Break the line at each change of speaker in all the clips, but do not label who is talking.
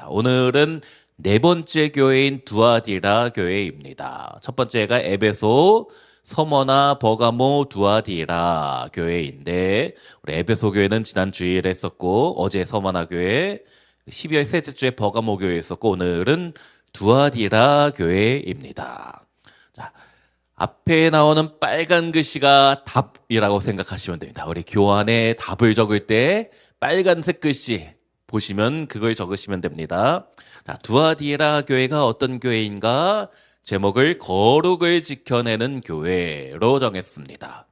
오늘은 네 번째 교회인 두아디라 교회입니다. 첫 번째가 에베소, 서머나, 버가모, 두아디라 교회인데 우리 에베소 교회는 지난 주일에 했었고 어제 서머나 교회, 12월 셋째 주에 버가모 교회 했었고 오늘은 두아디라 교회입니다. 자, 앞에 나오는 빨간 글씨가 답이라고 생각하시면 됩니다. 우리 교환에 답을 적을 때 빨간색 글씨 보시면 그걸 적으시면 됩니다. 자, 두아디라 교회가 어떤 교회인가? 제목을 거룩을 지켜내는 교회로 정했습니다.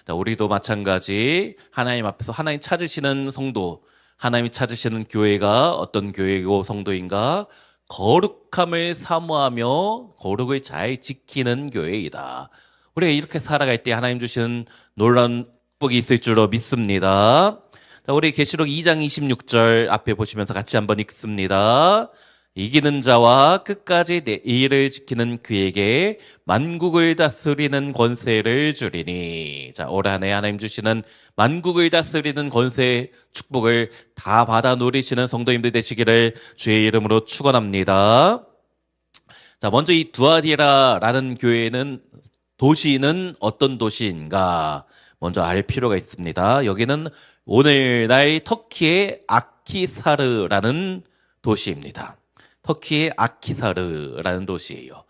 자, 우리도 마찬가지 하나님 앞에서 하나님 찾으시는 성도, 하나님이 찾으시는 교회가 어떤 교회고 성도인가? 거룩함을 사모하며 거룩을 잘 지키는 교회이다. 우리가 이렇게 살아갈 때 하나님 주시는 놀라운 복이 있을 줄로 믿습니다. 자, 우리 계시록 2장 26절 앞에 보시면서 같이 한번 읽습니다. 이기는 자와 끝까지 내 일을 지키는 그에게 만국을 다스리는 권세를 주리니. 자, 올 한 해 하나님 주시는 만국을 다스리는 권세 축복을 다 받아 누리시는 성도님들 되시기를 주의 이름으로 축원합니다. 자, 먼저 이 두아디라라는 교회는 도시는 어떤 도시인가? 먼저 알 필요가 있습니다. 여기는 오늘날 터키의 아키사르라는 도시입니다. 터키의 아키사르라는 도시예요.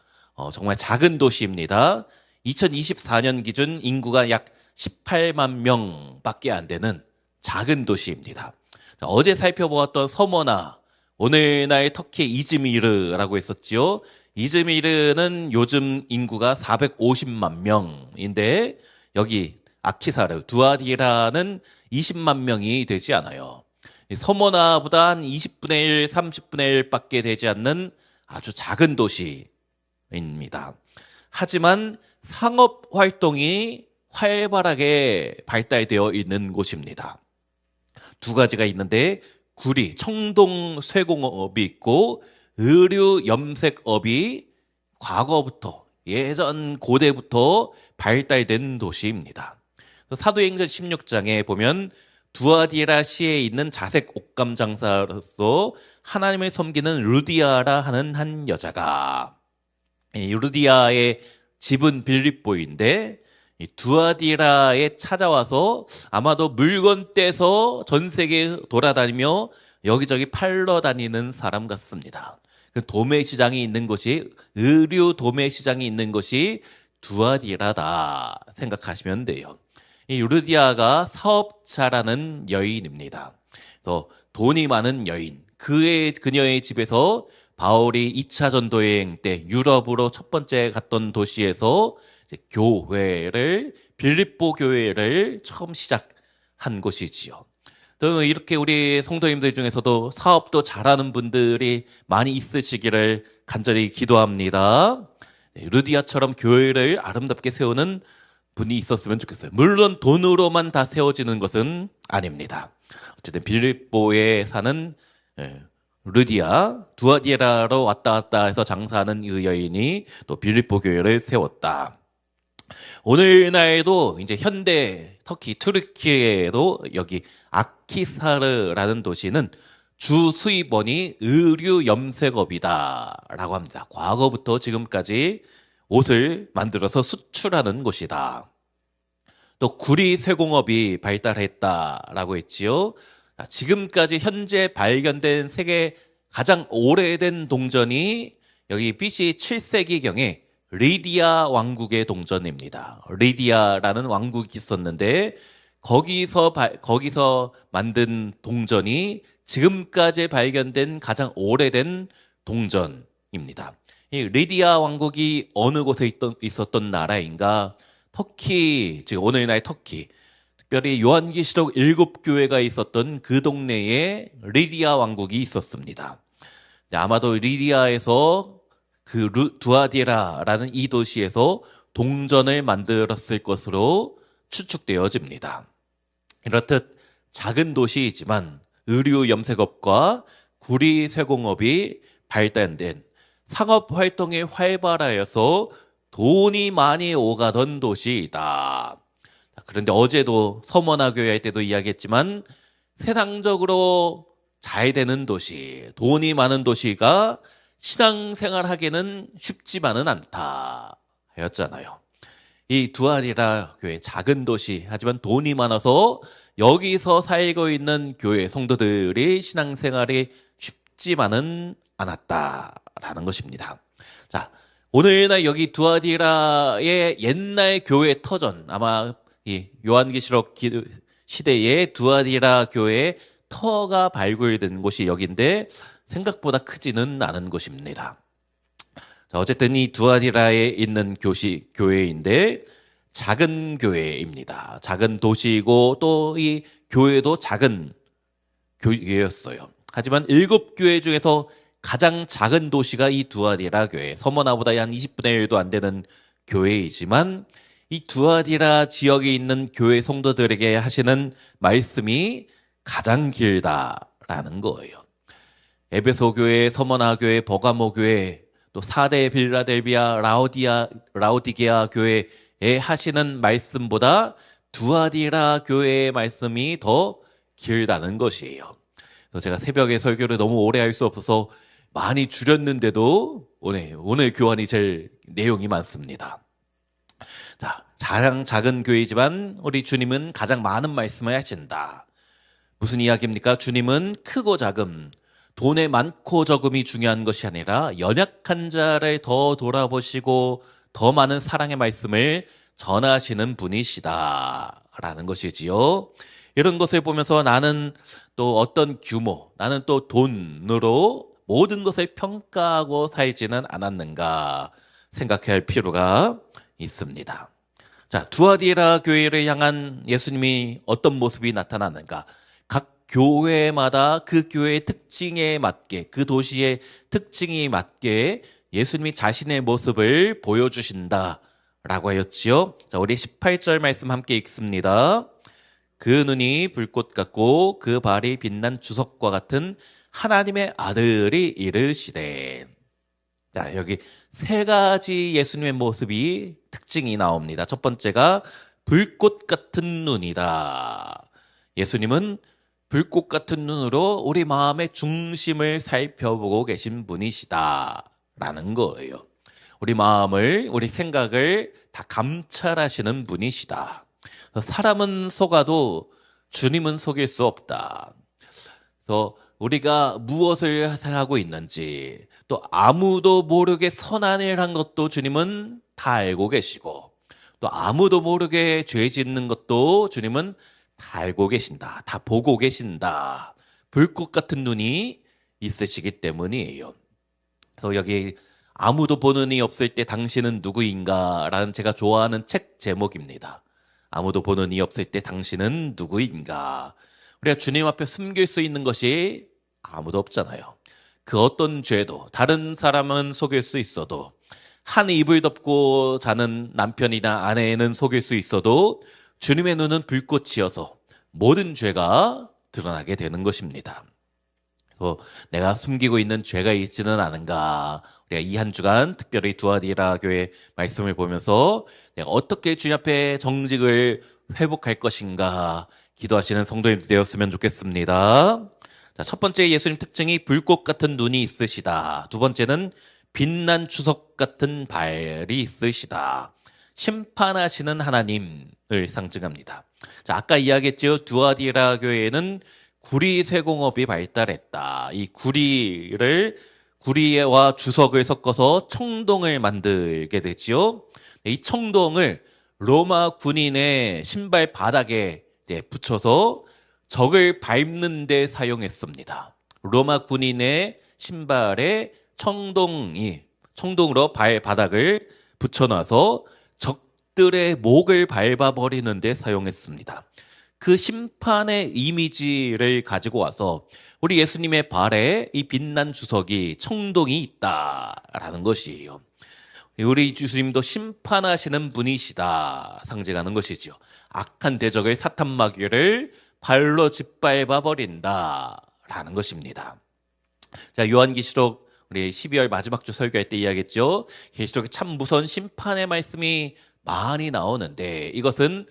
정말 작은 도시입니다. 2024년 기준 인구가 약 18만 명밖에 안 되는 작은 도시입니다. 자, 어제 살펴보았던 서머나, 오늘날 터키의 이즈미르라고 했었지요. 이즈미르는 요즘 인구가 450만 명인데 여기 아키사르, 두아디라는 20만 명이 되지 않아요. 서머나보다 한 20분의 1, 30분의 1밖에 되지 않는 아주 작은 도시입니다. 하지만 상업 활동이 활발하게 발달되어 있는 곳입니다. 두 가지가 있는데 구리, 청동 쇠공업이 있고 의류 염색업이 과거부터 예전 고대부터 발달된 도시입니다. 사도행전 16장에 보면 두아디라 시에 있는 자색 옷감 장사로서 하나님을 섬기는 루디아라 하는 한 여자가, 이 루디아의 집은 빌립보인데 이 두아디라에 찾아와서 아마도 물건 떼서 전 세계 돌아다니며 여기저기 팔러 다니는 사람 같습니다. 도매 시장이 있는 곳이, 의류 도매 시장이 있는 곳이 두아디라다 생각하시면 돼요. 이 루디아가 사업자라는 여인입니다. 그래서 돈이 많은 여인, 그녀의 집에서 바울이 2차 전도 여행 때 유럽으로 첫 번째 갔던 도시에서 이제 교회를, 빌립보 교회를 처음 시작한 곳이지요. 또 이렇게 우리 성도님들 중에서도 사업도 잘하는 분들이 많이 있으시기를 간절히 기도합니다. 루디아처럼 교회를 아름답게 세우는 분이 있었으면 좋겠어요. 물론 돈으로만 다 세워지는 것은 아닙니다. 어쨌든 빌립보에 사는 루디아, 두아디라로 왔다 갔다 해서 장사하는 이 여인이 또 빌립보 교회를 세웠다. 오늘날에도 이제 현대 터키, 튀르키예에도 여기 아키사르라는 도시는 주 수입원이 의류 염색업이다라고 합니다. 과거부터 지금까지 옷을 만들어서 수출하는 곳이다. 또 구리 쇠공업이 발달했다라고 했지요. 지금까지 현재 발견된 세계 가장 오래된 동전이 여기 BC 7세기경에 리디아 왕국의 동전입니다. 리디아라는 왕국이 있었는데 거기서 만든 동전이 지금까지 발견된 가장 오래된 동전입니다. 이 리디아 왕국이 어느 곳에 있었던 나라인가? 터키, 즉 오늘날 터키, 특별히 요한계시록 7교회가 있었던 그 동네에 리디아 왕국이 있었습니다. 아마도 리디아에서 그 두아디라라는 이 도시에서 동전을 만들었을 것으로 추측되어집니다. 이렇듯 작은 도시이지만 의류 염색업과 구리 쇠공업이 발달된 상업 활동이 활발하여서 돈이 많이 오가던 도시이다. 그런데 어제도 서머나 교회 할 때도 이야기했지만 세상적으로 잘 되는 도시, 돈이 많은 도시가 신앙생활하기는 쉽지만은 않다 하였잖아요. 이 두아리라 교회 작은 도시, 하지만 돈이 많아서 여기서 살고 있는 교회 성도들이 신앙생활이 쉽지만은 않았다라는 것입니다. 자, 오늘날 여기 두아디라의 옛날 교회 터전, 아마 이 요한계시록 시대에 두아디라 교회의 터가 발굴된 곳이 여기인데 생각보다 크지는 않은 곳입니다. 자, 어쨌든 이 두아디라에 있는 교회인데 작은 교회입니다. 작은 도시이고 또 이 교회도 작은 교회였어요. 하지만 7교회 중에서 가장 작은 도시가 이 두아디라 교회, 서머나보다 한 20분의 1도 안 되는 교회이지만 이 두아디라 지역에 있는 교회 성도들에게 하시는 말씀이 가장 길다라는 거예요. 에베소 교회, 서머나 교회, 버가모 교회, 또 사대 빌라델비아, 라오디게아 교회에 하시는 말씀보다 두아디라 교회의 말씀이 더 길다는 것이에요. 그래서 제가 새벽에 설교를 너무 오래 할 수 없어서 많이 줄였는데도 오늘 교환이 제일 내용이 많습니다. 자, 가장 작은 교회이지만 우리 주님은 가장 많은 말씀을 하신다. 무슨 이야기입니까? 주님은 크고 작음, 돈의 많고 적음이 중요한 것이 아니라 연약한 자를 더 돌아보시고 더 많은 사랑의 말씀을 전하시는 분이시다라는 것이지요. 이런 것을 보면서 나는 또 어떤 규모, 나는 또 돈으로 모든 것을 평가하고 살지는 않았는가 생각해야 할 필요가 있습니다. 자, 두아디라 교회를 향한 예수님이 어떤 모습이 나타났는가? 각 교회마다 그 교회의 특징에 맞게, 그 도시의 특징이 맞게 예수님이 자신의 모습을 보여주신다라고 하였지요. 자, 우리 18절 말씀 함께 읽습니다. 그 눈이 불꽃 같고 그 발이 빛난 주석과 같은 하나님의 아들이 이르시되. 자, 여기 세 가지 예수님의 모습이 특징이 나옵니다. 첫 번째가 불꽃 같은 눈이다. 예수님은 불꽃 같은 눈으로 우리 마음의 중심을 살펴보고 계신 분이시다라는 거예요. 우리 마음을, 우리 생각을 다 감찰하시는 분이시다. 사람은 속아도 주님은 속일 수 없다. 그래서 우리가 무엇을 하고 있는지, 또 아무도 모르게 선한을 한 것도 주님은 다 알고 계시고, 또 아무도 모르게 죄 짓는 것도 주님은 다 알고 계신다. 다 보고 계신다. 불꽃 같은 눈이 있으시기 때문이에요. 그래서 여기 아무도 보는 이 없을 때 당신은 누구인가? 라는 제가 좋아하는 책 제목입니다. 아무도 보는 이 없을 때 당신은 누구인가? 우리가 주님 앞에 숨길 수 있는 것이 아무도 없잖아요. 그 어떤 죄도 다른 사람은 속일 수 있어도, 한 이불 덮고 자는 남편이나 아내는 속일 수 있어도 주님의 눈은 불꽃이어서 모든 죄가 드러나게 되는 것입니다. 그래서 내가 숨기고 있는 죄가 있지는 않은가? 우리가 이 한 주간 특별히 두아디라 교회 말씀을 보면서 내가 어떻게 주님 앞에 정직을 회복할 것인가 기도하시는 성도님들 되었으면 좋겠습니다. 자, 첫 번째 예수님 특징이 불꽃 같은 눈이 있으시다. 두 번째는 빛난 주석 같은 발이 있으시다. 심판하시는 하나님을 상징합니다. 자, 아까 이야기했죠. 두아디라 교회에는 구리 쇠공업이 발달했다. 이 구리와 주석을 섞어서 청동을 만들게 되지요. 이 청동을 로마 군인의 신발 바닥에 붙여서 적을 밟는 데 사용했습니다. 로마 군인의 신발에 청동으로 발바닥을 붙여놔서 적들의 목을 밟아버리는 데 사용했습니다. 그 심판의 이미지를 가지고 와서 우리 예수님의 발에 이 빛난 주석이 청동이 있다라는 것이에요. 우리 예수님도 심판하시는 분이시다 상징하는 것이죠. 악한 대적을 사탄 마귀를 발로 짓밟아 버린다라는 것입니다. 자, 요한계시록 우리 12월 마지막 주 설교할 때 이야기했죠. 계시록에 참 무서운 심판의 말씀이 많이 나오는데 이것은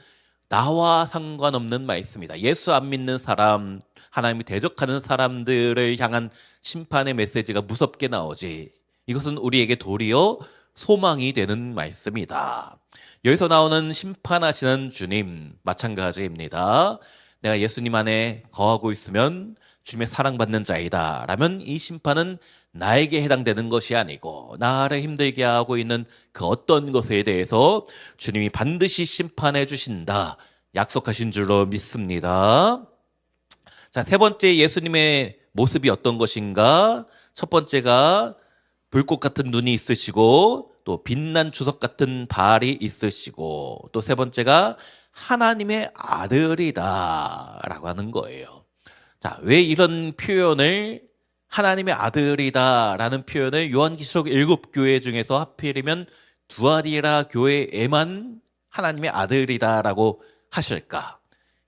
나와 상관없는 말씀이다. 예수 안 믿는 사람, 하나님이 대적하는 사람들을 향한 심판의 메시지가 무섭게 나오지. 이것은 우리에게 도리어 소망이 되는 말씀이다. 여기서 나오는 심판하시는 주님 마찬가지입니다. 내가 예수님 안에 거하고 있으면 주님의 사랑받는 자이다 라면 이 심판은 나에게 해당되는 것이 아니고 나를 힘들게 하고 있는 그 어떤 것에 대해서 주님이 반드시 심판해 주신다 약속하신 줄로 믿습니다. 자, 세 번째 예수님의 모습이 어떤 것인가? 첫 번째가 불꽃 같은 눈이 있으시고 또 빛난 주석 같은 발이 있으시고 또 세 번째가 하나님의 아들이다 라고 하는 거예요. 자, 왜 이런 표현을 하나님의 아들이다 라는 표현을 요한계시록 7교회 중에서 하필이면 두아디라 교회에만 하나님의 아들이다 라고 하실까?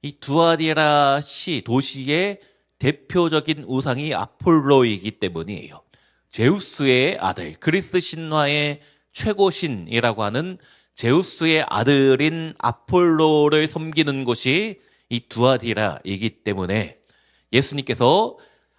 이 두아디라 도시의 대표적인 우상이 아폴로이기 때문이에요. 제우스의 아들, 그리스 신화의 최고신이라고 하는 제우스의 아들인 아폴로를 섬기는 곳이 이 두아디라이기 때문에 예수님께서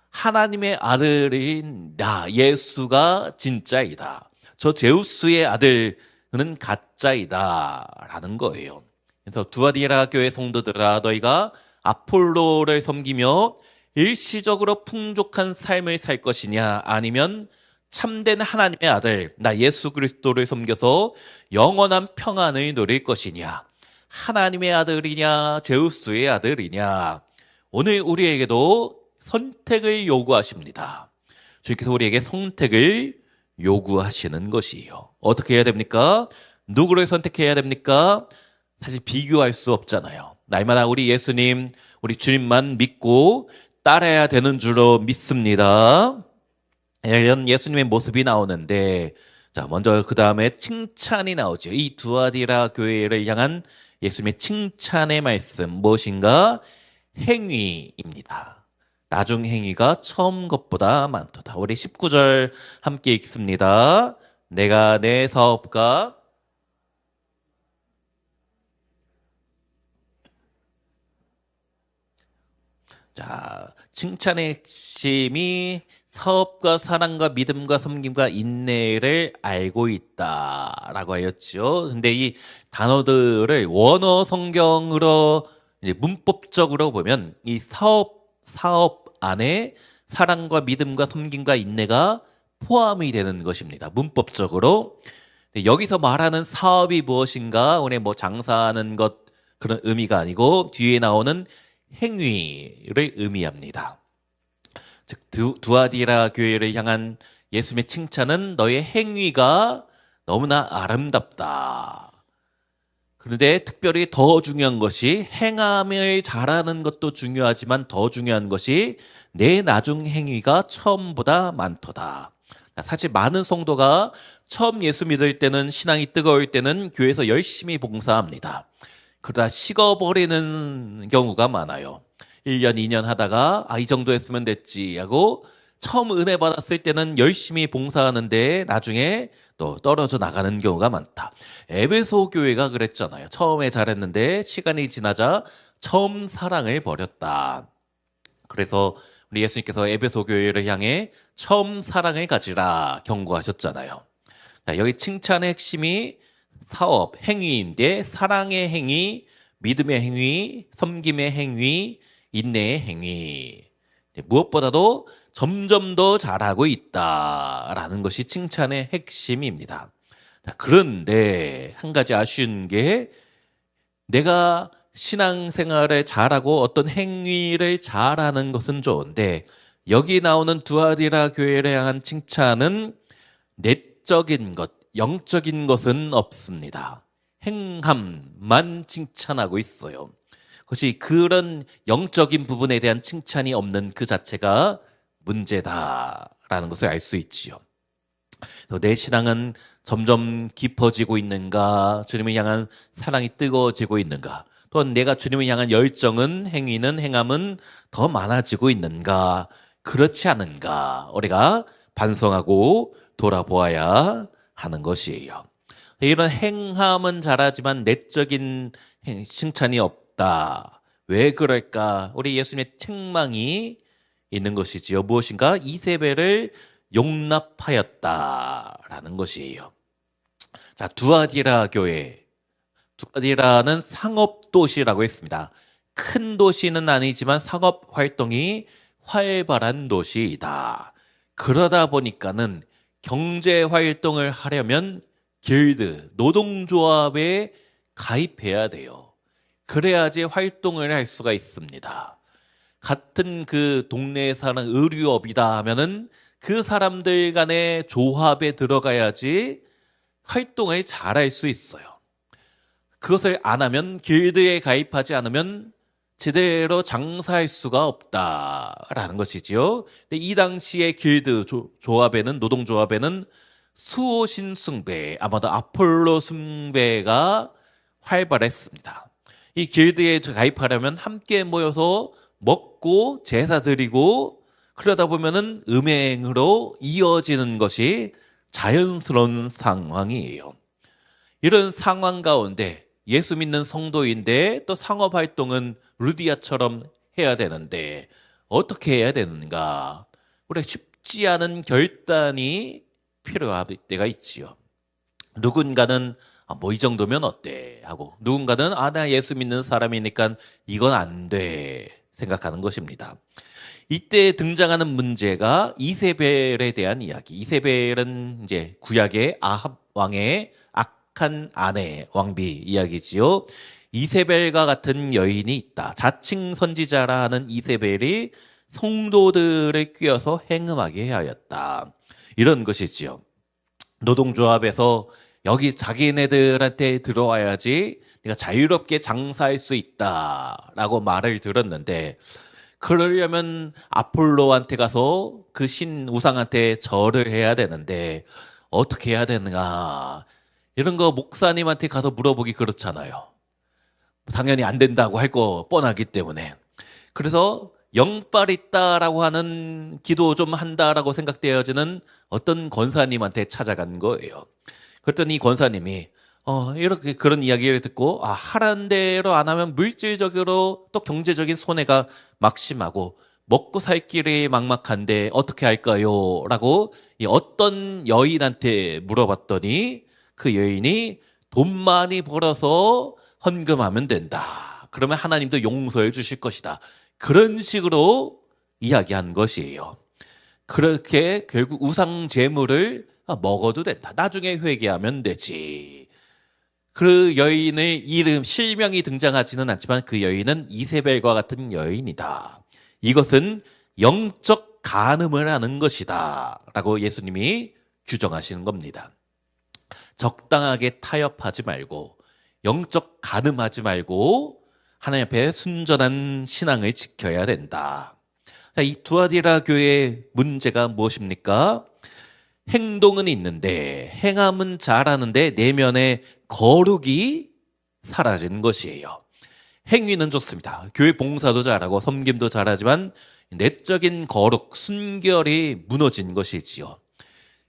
하나님의 아들인 나 예수가 진짜이다. 저 제우스의 아들은 가짜이다 라는 거예요. 그래서 두아디라 교회 성도들아 너희가 아폴로를 섬기며 일시적으로 풍족한 삶을 살 것이냐 아니면 참된 하나님의 아들 나 예수 그리스도를 섬겨서 영원한 평안을 누릴 것이냐 하나님의 아들이냐 제우스의 아들이냐 오늘 우리에게도 선택을 요구하십니다. 주님께서 우리에게 선택을 요구하시는 것이에요. 어떻게 해야 됩니까? 누구를 선택해야 됩니까? 사실 비교할 수 없잖아요. 날마다 우리 예수님, 우리 주님만 믿고 따라야 되는 줄로 믿습니다. 이런 예수님의 모습이 나오는데 자 먼저 그 다음에 칭찬이 나오죠. 이 두아디라 교회를 향한 예수님의 칭찬의 말씀 무엇인가? 행위입니다. 나중 행위가 처음 것보다 많도다. 우리 19절 함께 읽습니다. 내가 내 사업과 자, 칭찬의 핵심이 사업과 사랑과 믿음과 섬김과 인내를 알고 있다라고 하였죠. 근데 이 단어들을 원어 성경으로 이제 문법적으로 보면 이 사업 안에 사랑과 믿음과 섬김과 인내가 포함이 되는 것입니다. 문법적으로. 여기서 말하는 사업이 무엇인가? 오늘 뭐 장사하는 것 그런 의미가 아니고 뒤에 나오는 행위를 의미합니다. 즉 두아디라 교회를 향한 예수님의 칭찬은 너의 행위가 너무나 아름답다. 그런데 특별히 더 중요한 것이 행함을 잘하는 것도 중요하지만 더 중요한 것이 내 나중 행위가 처음보다 많도다. 사실 많은 성도가 처음 예수 믿을 때는 신앙이 뜨거울 때는 교회에서 열심히 봉사합니다. 그러다 식어버리는 경우가 많아요. 1년, 2년 하다가 이 정도 했으면 됐지 하고 처음 은혜 받았을 때는 열심히 봉사하는데 나중에 또 떨어져 나가는 경우가 많다. 에베소 교회가 그랬잖아요. 처음에 잘했는데 시간이 지나자 처음 사랑을 버렸다. 그래서 우리 예수님께서 에베소 교회를 향해 처음 사랑을 가지라 경고하셨잖아요. 자, 여기 칭찬의 핵심이 사업, 행위인데 사랑의 행위, 믿음의 행위, 섬김의 행위, 인내의 행위. 무엇보다도 점점 더 잘하고 있다라는 것이 칭찬의 핵심입니다. 자, 그런데 한 가지 아쉬운 게 내가 신앙생활을 잘하고 어떤 행위를 잘하는 것은 좋은데 여기 나오는 두아디라 교회를 향한 칭찬은 내적인 것, 영적인 것은 없습니다. 행함만 칭찬하고 있어요. 그것이 그런 영적인 부분에 대한 칭찬이 없는 그 자체가 문제다라는 것을 알 수 있지요. 내 신앙은 점점 깊어지고 있는가? 주님을 향한 사랑이 뜨거워지고 있는가? 또한 내가 주님을 향한 열정은 행위는 행함은 더 많아지고 있는가? 그렇지 않은가? 우리가 반성하고 돌아보아야 하는 것이에요. 이런 행함은 잘하지만 내적인 칭찬이 없다. 왜 그럴까? 우리 예수님의 책망이 있는 것이지요. 무엇인가? 이세벨을 용납하였다라는 것이에요. 자, 두아디라 교회. 두아디라는 상업도시라고 했습니다. 큰 도시는 아니지만 상업 활동이 활발한 도시이다. 그러다 보니까는 경제 활동을 하려면 길드, 노동조합에 가입해야 돼요. 그래야지 활동을 할 수가 있습니다. 같은 그 동네에 사는 의류업이다 하면은 그 사람들 간의 조합에 들어가야지 활동을 잘할 수 있어요. 그것을 안 하면, 길드에 가입하지 않으면 제대로 장사할 수가 없다라는 것이지요. 근데 이 당시의 길드 조합에는, 노동조합에는 수호신 숭배, 아마도 아폴로 숭배가 활발했습니다. 이 길드에 가입하려면 함께 모여서 먹고 제사 드리고 그러다 보면은 음행으로 이어지는 것이 자연스러운 상황이에요. 이런 상황 가운데 예수 믿는 성도인데 또 상업 활동은 루디아처럼 해야 되는데 어떻게 해야 되는가? 우리가 쉽지 않은 결단이 필요할 때가 있지요. 누군가는 뭐 이 정도면 어때? 하고 누군가는 나 예수 믿는 사람이니까 이건 안 돼. 생각하는 것입니다. 이때 등장하는 문제가 이세벨에 대한 이야기. 이세벨은 이제 구약의 아합 왕의 악한 아내 왕비 이야기지요. 이세벨과 같은 여인이 있다. 자칭 선지자라 하는 이세벨이 성도들을 꿰어서 행음하게 하였다. 이런 것이지요. 노동조합에서 여기 자기네들한테 들어와야지 네가 자유롭게 장사할 수 있다라고 말을 들었는데, 그러려면 아폴로한테 가서 그 신 우상한테 절을 해야 되는데 어떻게 해야 되는가? 이런 거 목사님한테 가서 물어보기 그렇잖아요. 당연히 안 된다고 할 거 뻔하기 때문에. 그래서 영빨 있다라고 하는 기도 좀 한다라고 생각되어지는 어떤 권사님한테 찾아간 거예요. 그랬더니 이 권사님이 이렇게 그런 이야기를 듣고 하라는 대로 안 하면 물질적으로 또 경제적인 손해가 막심하고 먹고 살 길이 막막한데 어떻게 할까요? 라고 어떤 여인한테 물어봤더니 그 여인이 돈 많이 벌어서 헌금하면 된다. 그러면 하나님도 용서해 주실 것이다. 그런 식으로 이야기한 것이에요. 그렇게 결국 우상 제물을 먹어도 된다. 나중에 회개하면 되지. 그 여인의 이름, 실명이 등장하지는 않지만 그 여인은 이세벨과 같은 여인이다. 이것은 영적 간음을 하는 것이다. 라고 예수님이 규정하시는 겁니다. 적당하게 타협하지 말고, 영적 간음하지 말고 하나님 앞에 순전한 신앙을 지켜야 된다. 자, 이 두아디라 교회의 문제가 무엇입니까? 행동은 있는데 행함은 잘하는데 내면의 거룩이 사라진 것이에요. 행위는 좋습니다. 교회 봉사도 잘하고 섬김도 잘하지만 내적인 거룩, 순결이 무너진 것이지요.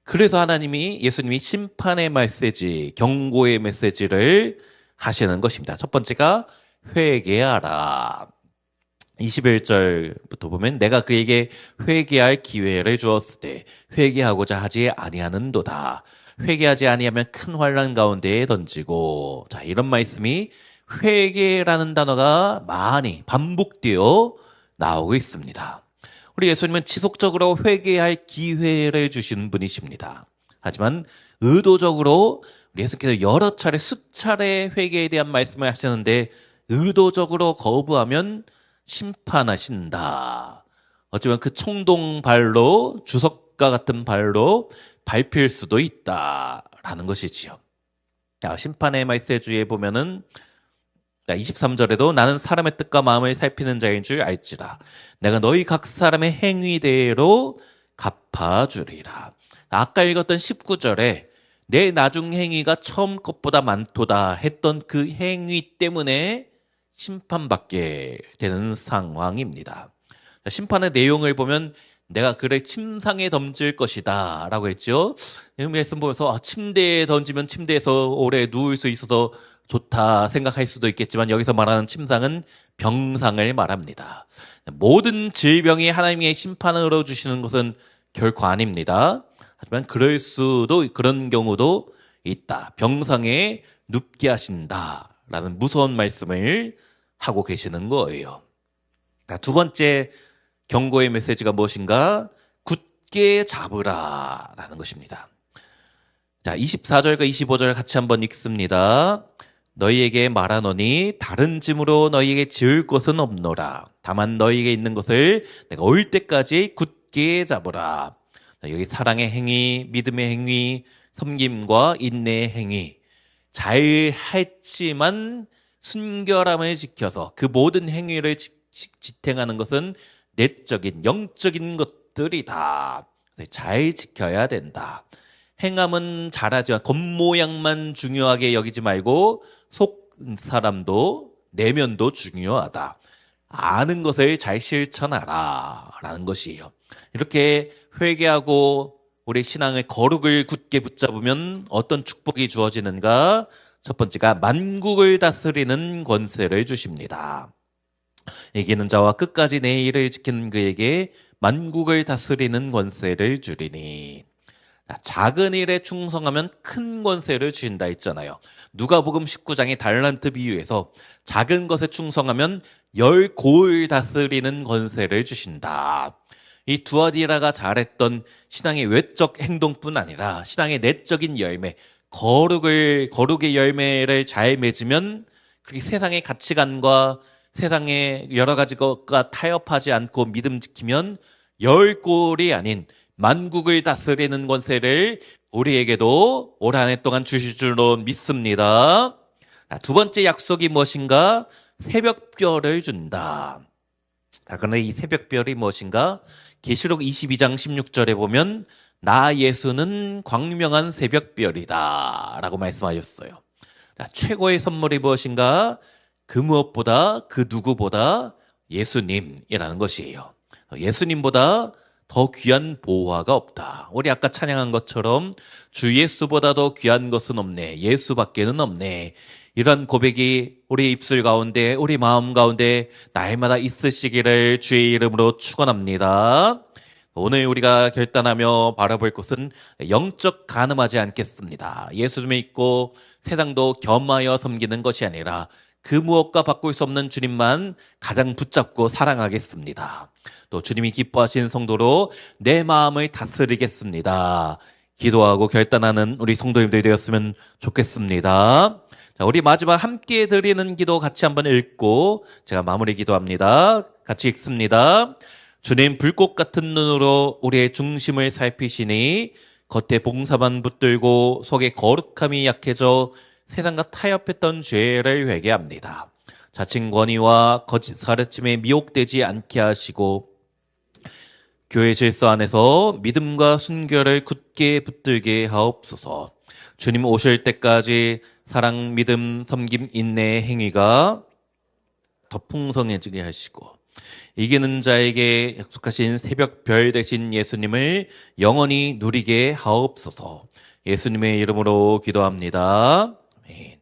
그래서 예수님이 심판의 메시지, 경고의 메시지를 하시는 것입니다. 첫 번째가 회개하라. 21절부터 보면 내가 그에게 회개할 기회를 주었을 때 회개하고자 하지 아니하는도다. 회개하지 아니하면 큰 환난 가운데에 던지고. 자, 이런 말씀이 회개라는 단어가 많이 반복되어 나오고 있습니다. 우리 예수님은 지속적으로 회개할 기회를 주시는 분이십니다. 하지만 의도적으로 우리 예수께서 여러 차례 수차례 회개에 대한 말씀을 하시는데 의도적으로 거부하면 심판하신다. 어쩌면 그冲동 발로, 주석과 같은 발로 밟힐 수도 있다라는 것이지요. 심판의 말세주에 보면은 23절에도 나는 사람의 뜻과 마음을 살피는 자인 줄 알지라. 내가 너희 각 사람의 행위대로 갚아주리라. 아까 읽었던 19절에 내 나중 행위가 처음 것보다 많도다 했던 그 행위 때문에 심판받게 되는 상황입니다. 심판의 내용을 보면 내가 그를 침상에 던질 것이다 라고 했죠. 말씀 보면서 침대에 던지면 침대에서 오래 누울 수 있어서 좋다 생각할 수도 있겠지만 여기서 말하는 침상은 병상을 말합니다. 모든 질병이 하나님의 심판으로 주시는 것은 결코 아닙니다. 하지만 그런 경우도 있다. 병상에 눕게 하신다라는 무서운 말씀을 하고 계시는 거예요. 두 번째 경고의 메시지가 무엇인가? 굳게 잡으라라는 것입니다. 자, 24절과 25절 같이 한번 읽습니다. 너희에게 말하노니 다른 짐으로 너희에게 지을 것은 없노라. 다만 너희에게 있는 것을 내가 올 때까지 굳게 잡으라. 여기 사랑의 행위, 믿음의 행위, 섬김과 인내의 행위. 잘했지만 순결함을 지켜서 그 모든 행위를 지탱하는 것은 내적인, 영적인 것들이다. 잘 지켜야 된다. 행함은 잘하지만 겉모양만 중요하게 여기지 말고 속 사람도 내면도 중요하다. 아는 것을 잘 실천하라 라는 것이에요. 이렇게 회개하고 우리 신앙의 거룩을 굳게 붙잡으면 어떤 축복이 주어지는가? 첫 번째가 만국을 다스리는 권세를 주십니다. 이기는 자와 끝까지 내 일을 지키는 그에게 만국을 다스리는 권세를 주리니. 작은 일에 충성하면 큰 권세를 주신다 했잖아요. 누가복음 19장의 달란트 비유에서 작은 것에 충성하면 10고을 다스리는 권세를 주신다. 이 두아디라가 잘했던 신앙의 외적 행동뿐 아니라 신앙의 내적인 열매, 거룩의 열매를 잘 맺으면 그렇게 세상의 가치관과 세상의 여러 가지 것과 타협하지 않고 믿음 지키면 10골이 아닌 만국을 다스리는 권세를 우리에게도 올 한 해 동안 주실 줄로 믿습니다. 두 번째 약속이 무엇인가? 새벽별을 준다. 그런데 이 새벽별이 무엇인가? 계시록 22장 16절에 보면 나 예수는 광명한 새벽별이다 라고 말씀하셨어요. 최고의 선물이 무엇인가? 그 무엇보다 그 누구보다 예수님이라는 것이에요. 예수님보다 더 귀한 보화가 없다. 우리 아까 찬양한 것처럼 주 예수보다 더 귀한 것은 없네. 예수밖에는 없네. 이런 고백이 우리 입술 가운데 우리 마음 가운데 날마다 있으시기를 주의 이름으로 축원합니다. 오늘 우리가 결단하며 바라볼 것은 영적 간음하지 않겠습니다. 예수 믿고 세상도 겸하여 섬기는 것이 아니라 그 무엇과 바꿀 수 없는 주님만 가장 붙잡고 사랑하겠습니다. 또 주님이 기뻐하신 성도로 내 마음을 다스리겠습니다. 기도하고 결단하는 우리 성도님들이 되었으면 좋겠습니다. 자, 우리 마지막 함께 드리는 기도 같이 한번 읽고 제가 마무리 기도합니다. 같이 읽습니다. 주님 불꽃 같은 눈으로 우리의 중심을 살피시니 겉에 봉사만 붙들고 속에 거룩함이 약해져 세상과 타협했던 죄를 회개합니다. 자칭 권위와 거짓 가르침에 미혹되지 않게 하시고 교회 질서 안에서 믿음과 순결을 굳게 붙들게 하옵소서. 주님 오실 때까지 사랑, 믿음, 섬김, 인내의 행위가 더 풍성해지게 하시고 이기는 자에게 약속하신 새벽별 되신 예수님을 영원히 누리게 하옵소서. 예수님의 이름으로 기도합니다. 아멘.